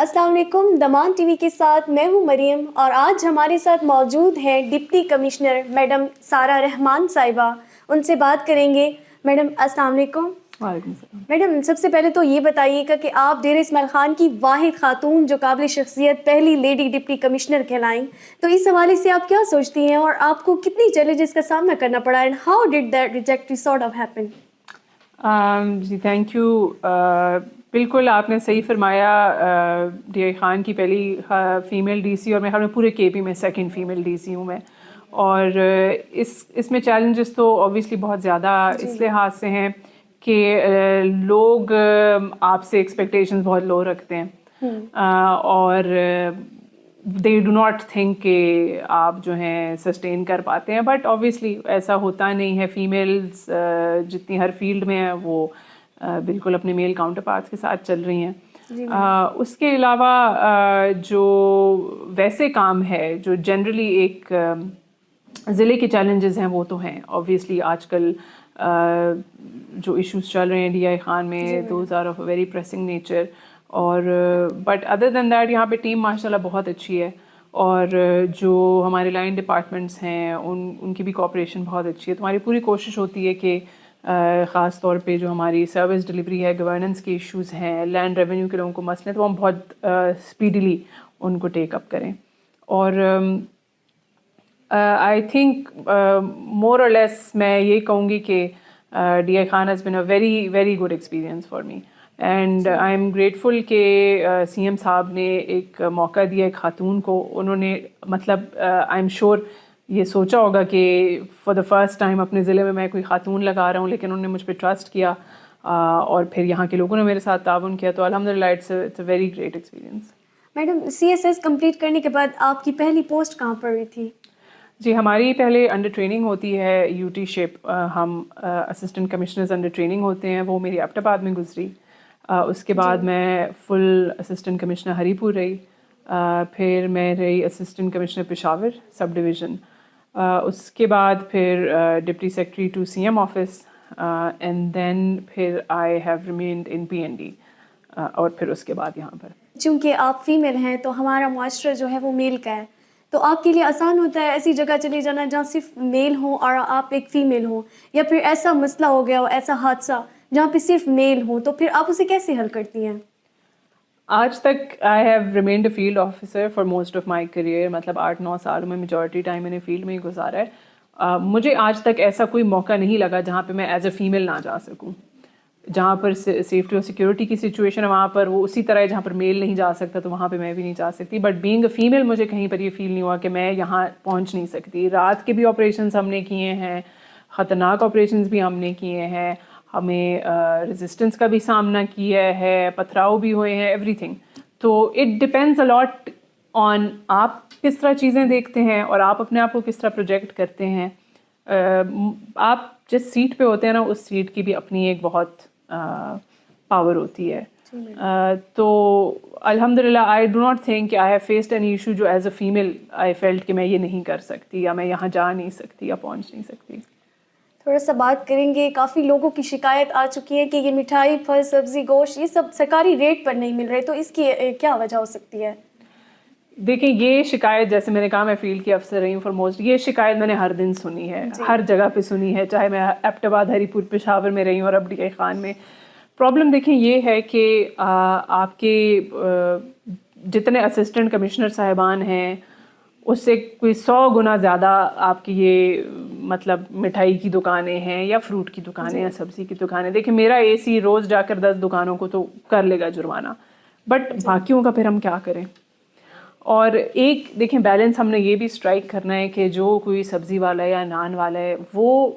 السلام علیکم. دمان T V کے ساتھ میں ہوں مریم اور آج ہمارے ساتھ موجود ہیں ڈپٹی کمشنر میڈم سارہ رحمان صاحبہ. ان سے بات کریں گے. میڈم السلام علیکم. وعلیکم السلام. میڈم سب سے پہلے تو یہ بتائیے گا کہ آپ ڈیرہ اسماعیل خان کی واحد خاتون جو قابل شخصیت پہلی لیڈی ڈپٹی کمشنر کہلائیں، تو اس حوالے سے آپ کیا سوچتی ہیں اور آپ کو کتنی چیلنجز کا سامنا کرنا پڑا and how did that reject sort of happen? جی تھینک یو. بالکل آپ نے صحیح فرمایا. ڈی آئی خان کی پہلی فیمیل ڈی سی اور میں خیال میں پورے کے پی میں سیکنڈ فیمیل ڈی سی ہوں میں. اور اس میں چیلنجز تو اوبیسلی بہت زیادہ اس لحاظ سے ہیں کہ لوگ آپ سے ایکسپیکٹیشنز بہت لو رکھتے ہیں اور دے ڈو ناٹ تھنک کہ آپ جو ہیں سسٹین کر پاتے ہیں. بٹ اوبیسلی ایسا ہوتا نہیں ہے. فیمیلز جتنی ہر فیلڈ میں ہیں وہ بالکل اپنے میل کاؤنٹر پارٹس کے ساتھ چل رہی ہیں. اس کے علاوہ جو ویسے کام ہے جو جنرلی ایک ضلع کے چیلنجز ہیں وہ تو ہیں اوبیسلی. آج کل جو ایشوز چل رہے ہیں ڈی آئی خان میں those are of a very pressing nature. اور بٹ ادر دین دیٹ یہاں پہ ٹیم ماشاء اللہ بہت اچھی ہے اور جو ہمارے لائن ڈپارٹمنٹس ہیں ان کی بھی کوآپریشن بہت اچھی ہے. تو ہماری پوری کوشش ہوتی ہے کہ خاص طور پہ جو ہماری سروس ڈلیوری ہے، گورننس کے ایشوز ہیں، لینڈ ریونیو کے لوگوں کو مسئلے، تو ہم بہت اسپیڈیلی ان کو ٹیک اپ کریں. اور آئی تھنک مور اور لیس میں یہ کہوں گی کہ D I Khan has been a very very good experience for me and I am grateful کہ سی ایم صاحب نے ایک موقع دیا ایک خاتون کو. انہوں نے مطلب آئی ایم شیور یہ سوچا ہوگا کہ فار دا فرسٹ ٹائم اپنے ضلع میں کوئی خاتون لگا رہا ہوں، لیکن انہوں نے مجھ پہ ٹرسٹ کیا اور پھر یہاں کے لوگوں نے میرے ساتھ تعاون کیا. تو الحمد للہ it's a very great experience. Madam C S S complete کرنے کے بعد آپ کی پہلی پوسٹ کہاں پر ہوئی تھی؟ جی ہماری پہلے انڈر ٹریننگ ہوتی ہے یو ٹی شپ. ہم اسسٹنٹ کمشنرز انڈر ٹریننگ ہوتے ہیں، وہ میری ایبٹ آباد میں گزری. اس کے بعد میں فل اسسٹنٹ کمشنر ہری پور رہی. پھر میں رہی assistant commissioner Peshawar subdivision. اس کے بعد پھر deputy secretary to C M office and then پھر I have remained in P N D اور پھر اس کے بعد یہاں پر. چونکہ آپ فیمیل ہیں تو ہمارا معاشرہ جو ہے وہ میل کا ہے، تو آپ کے لیے آسان ہوتا ہے ایسی جگہ چلے جانا جہاں صرف میل ہوں اور آپ ایک فیمیل ہوں، یا پھر ایسا مسئلہ ہو گیا ہو، ایسا حادثہ جہاں پہ صرف میل ہوں، تو پھر آپ اسے کیسے حل کرتی ہیں؟ آج تک آئی have remained a field officer for most of my career. مطلب 8-9 سال میں میجورٹی ٹائم میں نے فیلڈ میں ہی گزارا ہے. مجھے آج تک ایسا کوئی موقع نہیں لگا جہاں پہ میں ایز اے فیمیل نہ جا سکوں. جہاں پر سیفٹی اور سیکورٹی کی سچویشن ہے وہاں پر وہ اسی طرح ہے جہاں پر میل نہیں جا سکتا تو وہاں پہ میں بھی نہیں جا سکتی. بٹ بینگ اے فیمیل مجھے کہیں پر یہ فیل نہیں ہوا کہ میں یہاں پہنچ نہیں سکتی. رات کے بھی آپریشنز ہم نے کیے ہیں، خطرناک آپریشنز بھی ہم نے کیے ہیں، ہمیں ریزسٹنس کا بھی سامنا کیا ہے، پتھراؤ بھی ہوئے ہیں، ایوری تھنگ. تو اٹ ڈپینڈز اے لاٹ آن آپ کس طرح چیزیں دیکھتے ہیں اور آپ اپنے آپ کو کس طرح پروجیکٹ کرتے ہیں. آپ جس سیٹ پہ ہوتے ہیں نا اس سیٹ کی بھی اپنی ایک بہت پاور ہوتی ہے. تو الحمد للہ آئی ڈو ناٹ تھنک کہ I have faced an issue جو as a female I felt کہ میں یہ نہیں کر سکتی یا میں یہاں جا نہیں سکتی یا پہنچ نہیں سکتی. تھوڑا سا بات کریں گے. کافی لوگوں کی شکایت آ چکی ہے کہ یہ مٹھائی، پھل، سبزی، گوشت یہ سب سرکاری ریٹ پر نہیں مل رہے، تو اس کی کیا وجہ ہو سکتی ہے؟ دیکھیں یہ شکایت جیسے میں نے کہا میں فیلڈ کی افسر رہی ہوں فار موسٹ، یہ شکایت میں نے ہر دن سنی ہے، ہر جگہ پہ سنی ہے، چاہے میں ایبٹ آباد، ہری پور، پشاور میں رہی ہوں اور اب ڈی آئی خان میں. پرابلم دیکھیں یہ ہے کہ آپ کے جتنے اسسٹنٹ کمشنر صاحبان ہیں اس سے کوئی 100 گنا زیادہ آپ کی یہ مطلب مٹھائی کی دکانیں ہیں یا فروٹ کی دکانیں یا سبزی کی دکانیں. دیکھیں میرا اے سی روز جا کر 10 دکانوں کو تو کر لے گا جرمانہ، بٹ باقیوں کا پھر ہم کیا کریں. اور ایک دیکھیں بیلنس ہم نے یہ بھی اسٹرائک کرنا ہے کہ جو کوئی سبزی والا ہے یا نان والا ہے وہ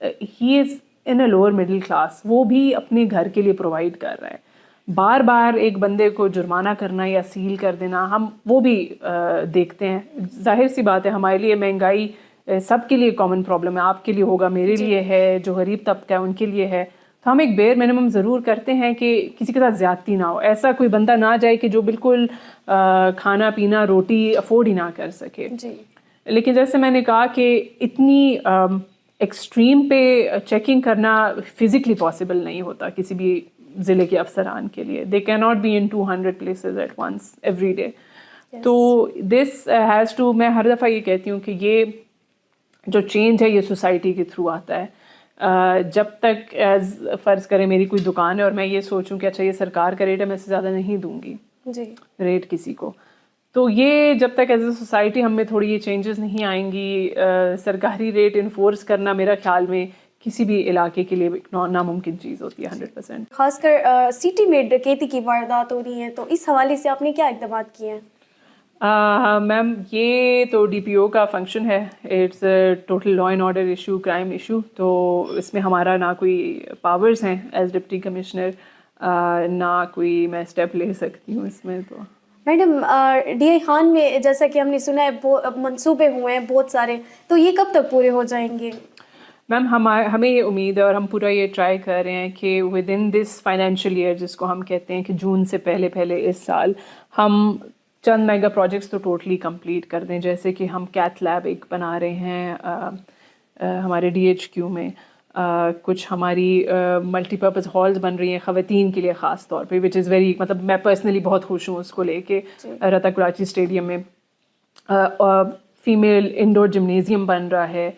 ہی از ان اے لوور مڈل کلاس، وہ بھی اپنے گھر کے لیے پرووائڈ کر رہا ہے. بار بار ایک بندے کو جرمانہ کرنا یا سیل کر دینا ہم وہ بھی دیکھتے ہیں. ظاہر سی بات ہے ہمارے لیے مہنگائی سب کے لیے کامن پرابلم ہے، آپ کے لیے ہوگا، میرے لیے ہے، جو غریب طبقہ ہے ان کے لیے ہے. تو ہم ایک بیئر منیمم ضرور کرتے ہیں کہ کسی کے ساتھ زیادتی نہ ہو، ایسا کوئی بندہ نہ جائے کہ جو بالکل کھانا پینا روٹی افورڈ ہی نہ کر سکے. لیکن جیسے میں نے کہا کہ اتنی ایکسٹریم پہ چیکنگ کرنا فزیکلی پاسبل نہیں ہوتا کسی بھی ضلع کے افسران کے لیے. دے کی not be in 200 places at once every day. تو دس ہیز ٹو, میں ہر دفعہ یہ کہتی ہوں کہ یہ جو چینج ہے یہ سوسائٹی کے تھرو آتا ہے. جب تک ایز فرض کریں میری کوئی دکان ہے اور میں یہ سوچوں کہ اچھا یہ سرکار کا ریٹ ہے, میں اس سے زیادہ نہیں دوں گی جی ریٹ کسی کو, تو یہ جب تک ایز اے سوسائٹی ہم میں تھوڑی یہ چینجز نہیں آئیں گی, سرکاری ریٹ انفورس کرنا میرا خیال میں کسی بھی علاقے کے لیے ناممکن چیز ہوتی ہے 100%. خاص کر سٹی میں ڈکیتی کی واردات ہو رہی ہیں, تو اس حوالے سے آپ نے کیا اقدامات کیے ہیں؟ میم یہ تو ڈی پی او کا فنکشن ہے, it's total law and order issue, crime issue, تو اس میں ہمارا نہ کوئی پاورز ہیں ایز ڈپٹی کمشنر, نہ کوئی میں اسٹیپ لے سکتی ہوں اس میں. تو میڈم ڈی آئی خان میں جیسا کہ ہم نے سنا ہے منصوبے ہوئے ہیں بہت سارے, تو یہ کب تک پورے ہو جائیں گے؟ میم ہمیں یہ امید ہے اور ہم پورا یہ ٹرائی کر رہے ہیں کہ with in this financial year, جس کو ہم کہتے ہیں کہ جون سے پہلے اس سال ہم چند میگا پروجیکٹس تو ٹوٹلی کمپلیٹ کر دیں. جیسے کہ ہم کیتھ لیب ایک بنا رہے ہیں ہمارے ڈی ایچ کیو میں, کچھ ہماری ملٹی پرپز ہالز بن رہی ہیں خواتین کے لیے خاص طور پہ, وچ از ویری, مطلب میں پرسنلی بہت خوش ہوں اس کو لے کے. رتا کراچی اسٹیڈیم میں فیمیل انڈور جمنیزیم بن رہا ہے,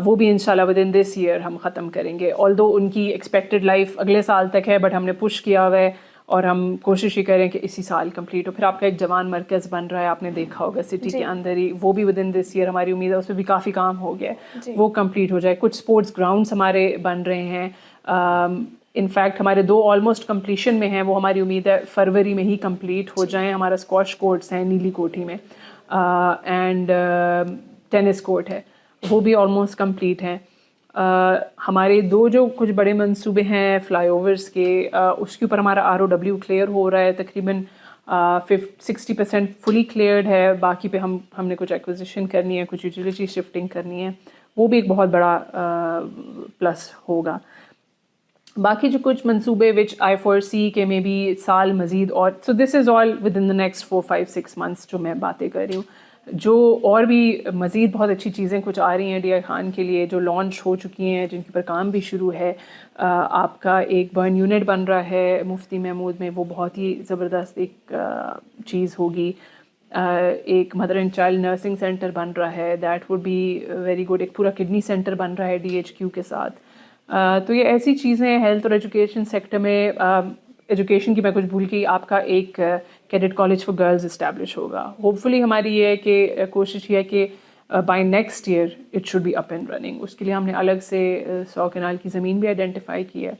وہ بھی انشاءاللہ ود ان دس ایئر ہم ختم کریں گے. آلدو ان کی ایکسپیکٹڈ لائف اگلے سال تک ہے, بٹ ہم نے پش کیا ہوا ہے اور ہم کوشش ہی کریں کہ اسی سال کمپلیٹ ہو. پھر آپ کا ایک جوان مرکز بن رہا ہے, آپ نے دیکھا ہوگا سٹی کے اندر ہی, وہ بھی ود ان دس ایئر ہماری امید ہے, اس پہ بھی کافی کام ہو گیا ہے, وہ کمپلیٹ ہو جائے. کچھ اسپورٹس گراؤنڈس ہمارے بن رہے ہیں, انفیکٹ ہمارے 2 آلموسٹ کمپلیشن میں ہیں, وہ ہماری امید ہے فروری میں ہی کمپلیٹ ہو جائیں. ہمارا اسکواش کورٹس ہیں نیلی کوٹھی میں, اینڈ ٹینس کورٹ ہے, وہ بھی آلموسٹ کمپلیٹ ہیں. ہمارے 2 جو کچھ بڑے منصوبے ہیں فلائی اوورس کے, اس کے اوپر ہمارا ROW کلیئر ہو رہا ہے, تقریباً 60% فلی کلیئرڈ ہے. باقی پہ ہم نے کچھ ایکوزیشن کرنی ہے, کچھ یوٹیلیٹی شفٹنگ کرنی ہے, وہ بھی ایک بہت بڑا پلس ہوگا. باقی جو کچھ منصوبے وچ آئی فور سی کے میں بھی سال مزید, اور so this is all within the next 4-5-6 months جو میں باتیں کر رہی ہوں. جو اور بھی مزید بہت اچھی چیزیں کچھ آ رہی ہیں ڈی آئی خان کے لیے, جو لانچ ہو چکی ہیں, جن کے پر کام بھی شروع ہے. آپ کا ایک برن یونٹ بن رہا ہے مفتی محمود میں, وہ بہت ہی زبردست ایک چیز ہوگی. ایک mother and child nursing centre بن رہا ہے, that would be very good. ایک پورا کڈنی سینٹر بن رہا ہے ڈی ایچ کیو کے ساتھ. تو یہ ایسی چیزیں ہیلتھ اور ایجوکیشن سیکٹر میں, ایجوکیشن کی میں کچھ بھول گئی, آپ کا ایک cadet college for girls establish ہوگا. ہوپ فلی ہماری یہ ہے کہ کوشش یہ ہے کہ by next year it should be up and running. اس کے لیے ہم نے الگ سے 100 کنال کی زمین بھی آئیڈینٹیفائی کی ہے.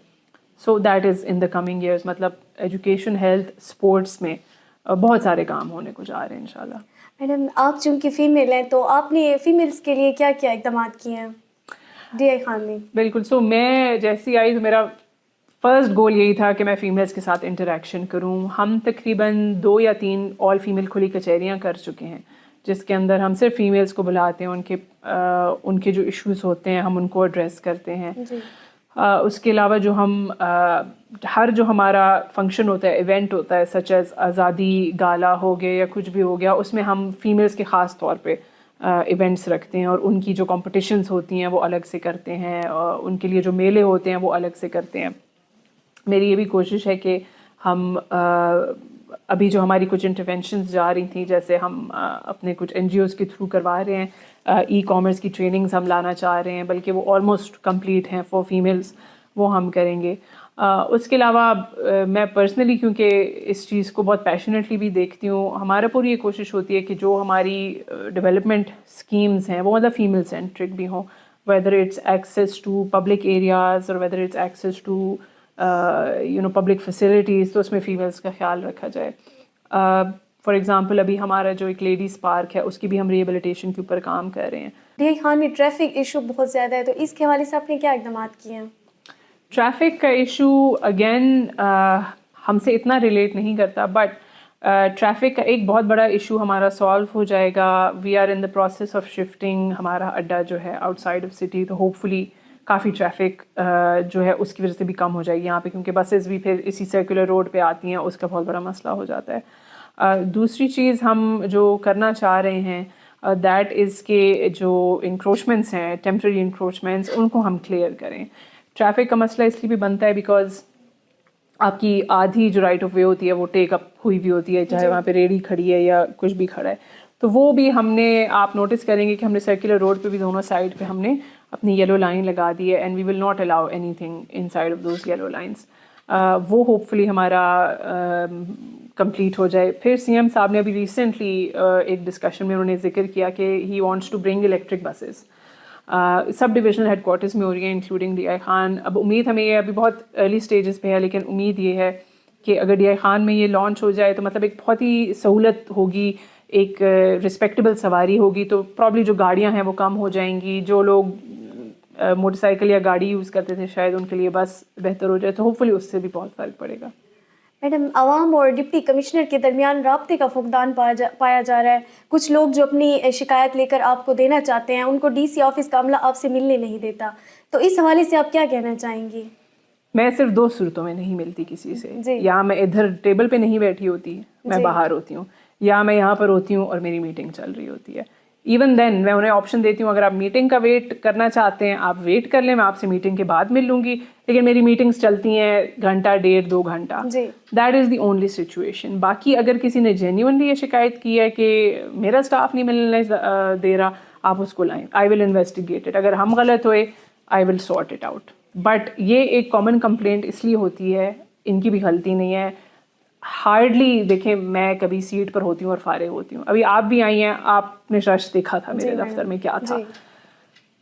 So that is in the coming years, مطلب ایجوکیشن, ہیلتھ, اسپورٹس میں بہت سارے کام ہونے کو جا رہے ہیں انشاءاللہ. میڈم آپ چونکہ فیمیل ہیں, تو آپ نے فیمیلس کے لیے کیا کیا اقدامات کیے ہیں ڈی آئی خان میں؟ بالکل. سو میں جیسی آئی تو میرا فرسٹ گول یہی تھا کہ میں فیمیلس کے ساتھ انٹریکشن کروں. ہم تقریباً 2 یا 3 آل فیمیل کھلی کچہریاں کر چکے ہیں, جس کے اندر ہم صرف فیمیلس کو بلاتے ہیں, ان کے جو ایشوز ہوتے ہیں ہم ان کو ایڈریس کرتے ہیں. اس کے علاوہ جو ہم ہر جو ہمارا فنکشن ہوتا ہے, ایونٹ ہوتا ہے, سچ ایز آزادی گالا ہو گیا یا کچھ بھی ہو گیا, اس میں ہم فیمیلس کے خاص طور پہ ایونٹس رکھتے ہیں, اور ان کی جو کمپٹیشنز ہوتی ہیں وہ الگ سے کرتے ہیں, ان کے لیے جو میلے ہوتے ہیں وہ الگ سے کرتے ہیں. میری یہ بھی کوشش ہے کہ ہم ابھی جو ہماری کچھ انٹرونشنز جا رہی تھیں, جیسے ہم اپنے کچھ NGOs کے تھرو کروا رہے ہیں, ای کامرس کی ٹریننگز ہم لانا چاہ رہے ہیں, بلکہ وہ آلموسٹ کمپلیٹ ہیں فار فیمیلز, وہ ہم کریں گے. اس کے علاوہ میں پرسنلی کیونکہ اس چیز کو بہت پیشنیٹلی بھی دیکھتی ہوں, ہمارا پوری یہ کوشش ہوتی ہے کہ جو ہماری ڈیولپمنٹ اسکیمز ہیں وہ مطلب فیمیل سینٹرک بھی ہوں, whether it's access to public areas اور whether it's access to public facilities, تو اس میں فیمیلس کا خیال رکھا جائے. فار ایگزامپل ابھی ہمارا جو ایک لیڈیز پارک ہے, اس کی بھی ہم ریہیبلیٹیشن کے اوپر کام کر رہے ہیں. ڈی آئی خان میں ٹریفک ایشو بہت زیادہ ہے, تو اس کے حوالے سے آپ نے کیا اقدامات کیے ہیں؟ ٹریفک کا ایشو اگین ہم سے اتنا ریلیٹ نہیں کرتا, بٹ ٹریفک کا ایک بہت بڑا ایشو ہمارا سالو ہو جائے گا. We are in the process of shifting ہمارا اڈا جو ہے آؤٹ سائڈ آف سٹی, تو ہوپ فلی کافی ٹریفک جو ہے اس کی وجہ سے بھی کم ہو جائے گی یہاں پہ, کیونکہ بسیز بھی پھر اسی سرکولر روڈ پہ آتی ہیں, اس کا بہت بڑا مسئلہ ہو جاتا ہے. دوسری چیز ہم جو کرنا چاہ رہے ہیں دیٹ از کہ جو انکروچمنٹس ہیں, ٹیمپرری انکروچمنٹس, ان کو ہم کلیئر کریں. ٹریفک کا مسئلہ اس لیے بھی بنتا ہے بیکاز آپ کی آدھی جو رائٹ آف وے ہوتی ہے وہ ٹیک اپ ہوئی ہوئی ہوتی ہے, چاہے وہاں پہ ریڑھی کھڑی ہے یا کچھ بھی کھڑا ہے. تو وہ بھی ہم نے, آپ نوٹس کریں گے کہ ہم نے سرکولر روڈ پہ بھی دونوں سائڈ پہ ہم نے اپنی یلو لائن لگا دی ہے, and we will not allow anything inside of those yellow lines. وہ ہوپ فلی ہمارا کمپلیٹ ہو جائے. پھر سی ایم صاحب نے ابھی ریسنٹلی ایک ڈسکشن میں انہوں نے ذکر کیا کہ he wants to bring electric buses. Sub divisional headquarters میں ہو رہی ہیں انکلوڈنگ ڈی آئی خان. اب امید ہمیں یہ ابھی بہت ارلی اسٹیجز پہ ہے, لیکن امید یہ ہے کہ اگر ڈی آئی خان میں یہ لانچ ہو جائے تو مطلب ایک بہت ہی سہولت ہوگی, ایک رسپیکٹیبل سواری ہوگی. تو پرابلی جو گاڑیاں ہیں وہ کم ہو جائیں گی, جو لوگ موٹر سائیکل یا گاڑی یوز کرتے تھے شاید ان کے لیے بس بہتر ہو جائے. تو ہوپ فلی اس سے بھی بہت فرق پڑے گا. میڈم, عوام اور ڈپٹی کمشنر کے درمیان رابطے کا فقدان پایا جا رہا ہے. کچھ لوگ جو اپنی شکایت لے کر آپ کو دینا چاہتے ہیں, ان کو ڈی سی آفس کا عملہ آپ سے ملنے نہیں دیتا. تو اس حوالے سے آپ کیا کہنا چاہیں گی؟ میں صرف 2 صورتوں میں نہیں ملتی کسی سے, جی. یا میں ادھر ٹیبل پہ نہیں بیٹھی ہوتی, میں باہر ہوتی ہوں, یا میں یہاں پر ہوتی ہوں اور میری میٹنگ چل رہی ہوتی ہے. ایون دین میں انہیں آپشن دیتی ہوں, اگر آپ میٹنگ کا ویٹ کرنا چاہتے ہیں آپ ویٹ کر لیں, میں آپ سے میٹنگ کے بعد مل لوں گی, لیکن میری میٹنگس چلتی ہیں گھنٹہ 1.5-2 گھنٹہ. That is the only situation. باقی اگر کسی نے جینیونلی یہ شکایت کی ہے کہ میرا اسٹاف نہیں ملنے دے رہا, آپ اس کو لائیں, آئی ول انویسٹیگیٹ اٹ. اگر ہم غلط ہوئے I will sort it out. But یہ ایک کامن کمپلینٹ اس لیے ہوتی ہے, ان کی بھی غلطی نہیں ہے. ہارڈلی دیکھیں, میں کبھی سیٹ پر ہوتی ہوں اور فارغ ہوتی ہوں. ابھی آپ بھی آئی ہیں, آپ نے رش دیکھا تھا میرے دفتر میں کیا تھا.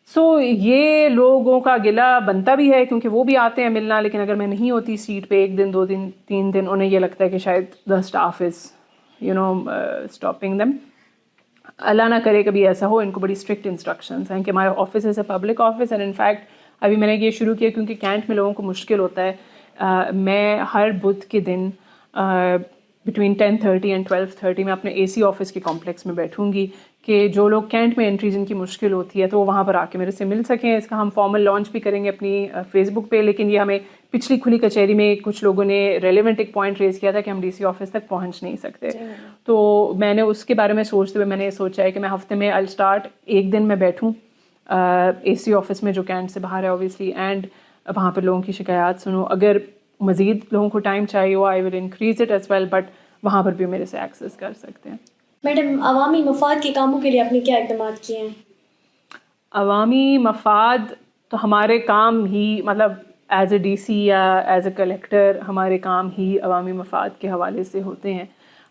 سو یہ لوگوں کا گلہ بنتا بھی ہے کیونکہ وہ بھی آتے ہیں ملنا, لیکن اگر میں نہیں ہوتی سیٹ پہ 1 دن 2 دن 3 دن, انہیں یہ لگتا ہے کہ شاید the staff is stopping them. اللہ نہ کرے کبھی ایسا ہو. ان کو بڑی اسٹرکٹ انسٹرکشنز ہیں کہ ہمارا office is a public office, and in fact ابھی میں نے یہ شروع کیا کیونکہ کینٹ میں لوگوں کو مشکل ہوتا ہے. میں ہر بدھ کے دن بٹوین 10:30 اینڈ 12:30 میں اپنے اے سی آفس کے کمپلیکس میں بیٹھوں گی کہ جو لوگ کینٹ میں انٹری جن کی مشکل ہوتی ہے تو وہ وہاں پر آ کے میرے سے مل سکیں. اس کا ہم فارمل لانچ بھی کریں گے اپنی فیس بک پہ, لیکن یہ ہمیں پچھلی کھلی کچہری میں کچھ لوگوں نے ریلیونٹ ایک پوائنٹ ریز کیا تھا کہ ہم ڈی سی آفس تک پہنچ نہیں سکتے. تو میں نے اس کے بارے میں سوچتے ہوئے میں نے یہ سوچا ہے کہ میں ہفتے میں آئی اسٹارٹ 1 دن میں بیٹھوں اے سی آفس میں جو کینٹ سے باہر ہے اوبیسلی, اینڈ وہاں پہ لوگوں کی شکایات سنوں. اگر مزید لوگوں کو ٹائم چاہیے ہو I will increase it as well, but وہاں پر بھی میرے سے ایکسیس کر سکتے ہیں. میڈم, عوامی مفاد کے کاموں کے لیے آپ نے کیا اقدامات کیے ہیں؟ عوامی مفاد تو ہمارے کام ہی, مطلب ایز اے ڈی سی یا ایز اے کلیکٹر ہمارے کام ہی عوامی مفاد کے حوالے سے ہوتے ہیں.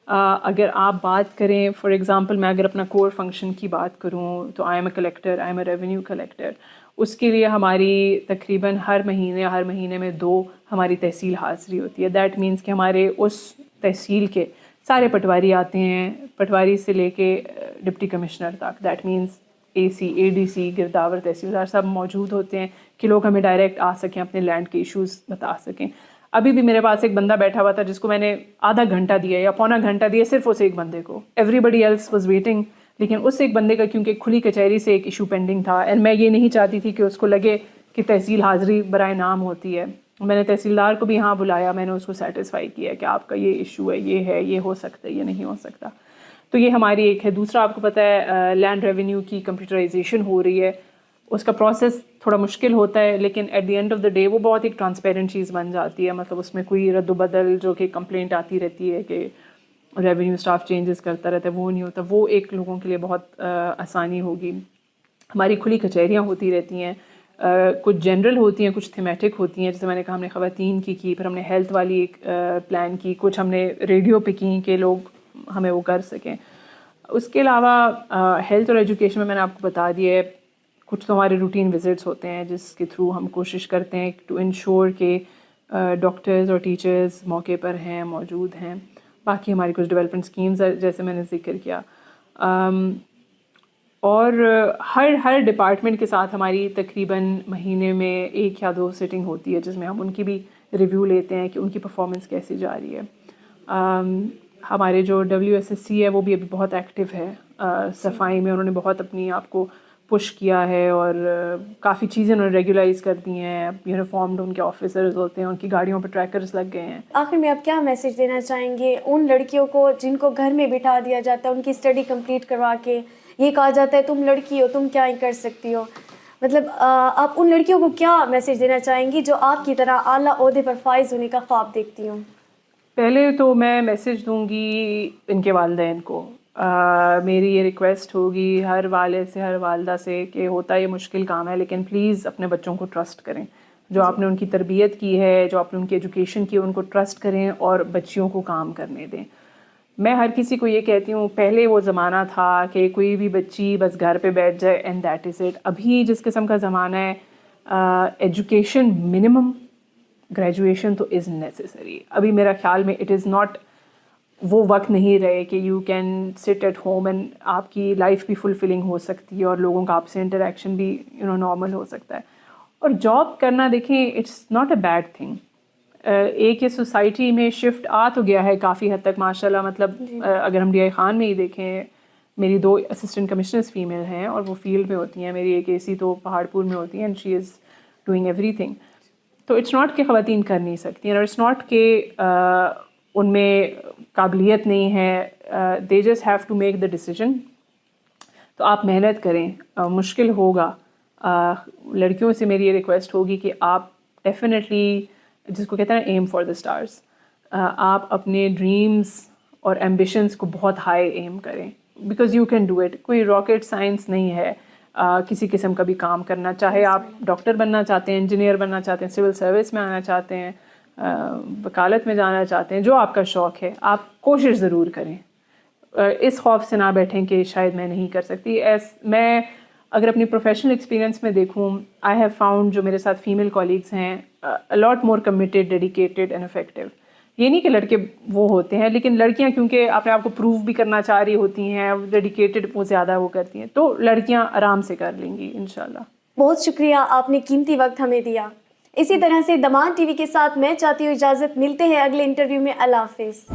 اگر آپ بات کریں فار ایگزامپل, میں اگر اپنا کور فنکشن کی بات کروں تو I am a collector, I am a revenue collector. اس کے لیے ہماری تقریباً ہر مہینے میں 2 ہماری تحصیل حاضری ہوتی ہے. دیٹ مینس کہ ہمارے اس تحصیل کے سارے پٹواری آتے ہیں, پٹواری سے لے کے ڈپٹی کمشنر تک. That means A C, A D C, گرداور, تحصیلدار سب موجود ہوتے ہیں کہ لوگ ہمیں ڈائریکٹ آ سکیں, اپنے لینڈ کے ایشوز بتا سکیں. ابھی بھی میرے پاس ایک بندہ بیٹھا ہوا تھا جس کو میں نے آدھا گھنٹہ دیا یا پونا گھنٹہ دیا صرف اس ایک بندے کو. Everybody else was waiting, لیکن اس ایک بندے کا کیونکہ کھلی کچہری سے ایک ایشو پینڈنگ تھا, اینڈ میں یہ نہیں چاہتی تھی کہ اس کو لگے کہ تحصیل حاضری برائے نام ہوتی ہے. میں نے تحصیلدار کو بھی یہاں بلایا, میں نے اس کو سیٹسفائی کیا کہ آپ کا یہ ایشو ہے, یہ ہو سکتا ہے, یہ نہیں ہو سکتا. تو یہ ہماری ایک ہے. دوسرا آپ کو پتہ ہے لینڈ ریونیو کی کمپیوٹرائزیشن ہو رہی ہے, اس کا پروسیس تھوڑا مشکل ہوتا ہے, لیکن at the end of the day وہ بہت ایک ٹرانسپیرنٹ چیز بن جاتی ہے. مطلب اس میں کوئی رد و بدل جو کہ کمپلینٹ آتی رہتی ہے کہ ریونیو اسٹاف چینجز کرتا رہتا ہے, وہ نہیں ہوتا. وہ ایک لوگوں کے لیے بہت آسانی ہوگی. ہماری کھلی کچہریاں ہوتی رہتی ہیں, کچھ جنرل ہوتی ہیں, کچھ تھیمیٹک ہوتی ہیں. جیسے میں نے کہا ہم نے خواتین کی پھر ہم نے ہیلتھ والی ایک پلان کی, کچھ ہم نے ریڈیو پہ کی کہ لوگ ہمیں وہ کر سکیں. اس کے علاوہ ہیلتھ اور ایجوکیشن میں نے آپ کو بتا دیا ہے, کچھ تو ہمارے روٹین وزٹس ہوتے ہیں جس کے تھرو ہم کوشش کرتے ہیں ٹو انشور کہ ڈاکٹرز اور ٹیچرز موقع پر ہیں, موجود ہیں. باقی ہماری کچھ ڈیولپمنٹ اسکیمز جیسے میں نے ذکر کیا, اور ہر ڈپارٹمنٹ کے ساتھ ہماری تقریباً مہینے میں 1 یا 2 سٹنگ ہوتی ہے جس میں ہم ان کی بھی ریویو لیتے ہیں کہ ان کی پرفارمنس کیسی جا رہی ہے. ہمارے جو WSSC ہے وہ بھی ابھی بہت ایکٹیو ہے صفائی میں, انہوں نے بہت اپنی آپ کو پش کیا ہے اور کافی چیزیں انہوں نے ریگولائز کر دی ہیں. یونیفارمڈ ان کے آفیسرز ہوتے ہیں, ان کی گاڑیوں پہ ٹریکرز لگ گئے ہیں. آخر میں آپ کیا میسج دینا چاہیں گے ان لڑکیوں کو جن کو گھر میں بٹھا دیا جاتا ہے, ان کی اسٹڈی کمپلیٹ کروا کے یہ کہا جاتا ہے تم لڑکی ہو, تم کیا ہی کر سکتی ہو, مطلب آپ ان لڑکیوں کو کیا میسج دینا چاہیں گی جو آپ کی طرح اعلیٰ عہدے پر فائز ہونے کا خواب دیکھتی ہوں؟ پہلے تو میں میسج دوں گی ان کے والدین کو. میری یہ ریکویسٹ ہوگی ہر والد سے, ہر والدہ سے, کہ ہوتا یہ مشکل کام ہے لیکن پلیز اپنے بچوں کو ٹرسٹ کریں. جو آپ نے ان کی تربیت کی ہے, جو آپ نے ان کی ایجوکیشن کی ہے, ان کو ٹرسٹ کریں اور بچیوں کو کام کرنے دیں. میں ہر کسی کو یہ کہتی ہوں, پہلے وہ زمانہ تھا کہ کوئی بھی بچی بس گھر پہ بیٹھ جائے اینڈ دیٹ از اٹ. ابھی جس قسم کا زمانہ ہے, ایجوکیشن منیمم, گریجویشن تو از نیسسری. ابھی میرا خیال میں اٹ از ناٹ وہ وقت نہیں رہے کہ you can sit at home and آپ کی لائف بھی فلفلنگ ہو سکتی ہے اور لوگوں کا آپ سے انٹریکشن بھی نارمل ہو سکتا ہے. اور جاب کرنا دیکھیں it's not a bad thing. ایک یہ سوسائٹی میں شفٹ آ تو گیا ہے کافی حد تک ماشاء اللہ. مطلب اگر ہم ڈی آئی خان میں ہی دیکھیں, میری 2 اسسٹنٹ کمشنرز فیمیل ہیں اور وہ فیلڈ میں ہوتی ہیں. میری ایک اے سی تو پہاڑ پور میں ہوتی ہیں and she is doing every thing. تو اٹس ناٹ کہ خواتین کر نہیں سکتی ہیں, اور اٹس ناٹ کہ ان میں قابلیت نہیں ہے. They just have to make the decision. تو آپ محنت کریں, مشکل ہوگا. لڑکیوں سے میری یہ ریکویسٹ ہوگی کہ آپ ڈیفینیٹلی, جس کو کہتے ہیں ایم فار دا اسٹارز, آپ اپنے ڈریمز اور ایمبیشنس کو بہت ہائی ایم کریں, because you can do it. کوئی راکٹ سائنس نہیں ہے کسی قسم کا بھی کام کرنا. چاہے آپ ڈاکٹر بننا چاہتے ہیں, انجینئر بننا چاہتے ہیں, سول سروس میں آنا چاہتے ہیں, وکالت میں جانا چاہتے ہیں, جو آپ کا شوق ہے, آپ کوشش ضرور کریں. اس خوف سے نہ بیٹھیں کہ شاید میں نہیں کر سکتی. میں اگر اپنی پروفیشنل ایکسپیرینس میں دیکھوں, آئی ہیو فاؤنڈ جو میرے ساتھ فیمیل کولیگس ہیں, a lot more committed, dedicated and effective. یہ نہیں کہ لڑکے وہ ہوتے ہیں, لیکن لڑکیاں کیونکہ اپنے آپ کو پروو بھی کرنا چاہ رہی ہوتی ہیں, ڈیڈیکیٹڈ وہ زیادہ وہ کرتی ہیں, تو لڑکیاں آرام سے کر لیں گی انشاءاللہ. بہت شکریہ, آپ نے قیمتی وقت ہمیں دیا. اسی طرح سے دمان ٹی وی کے ساتھ میں چاہتی ہوں اجازت. ملتے ہیں اگلے انٹرویو میں. اللہ حافظ.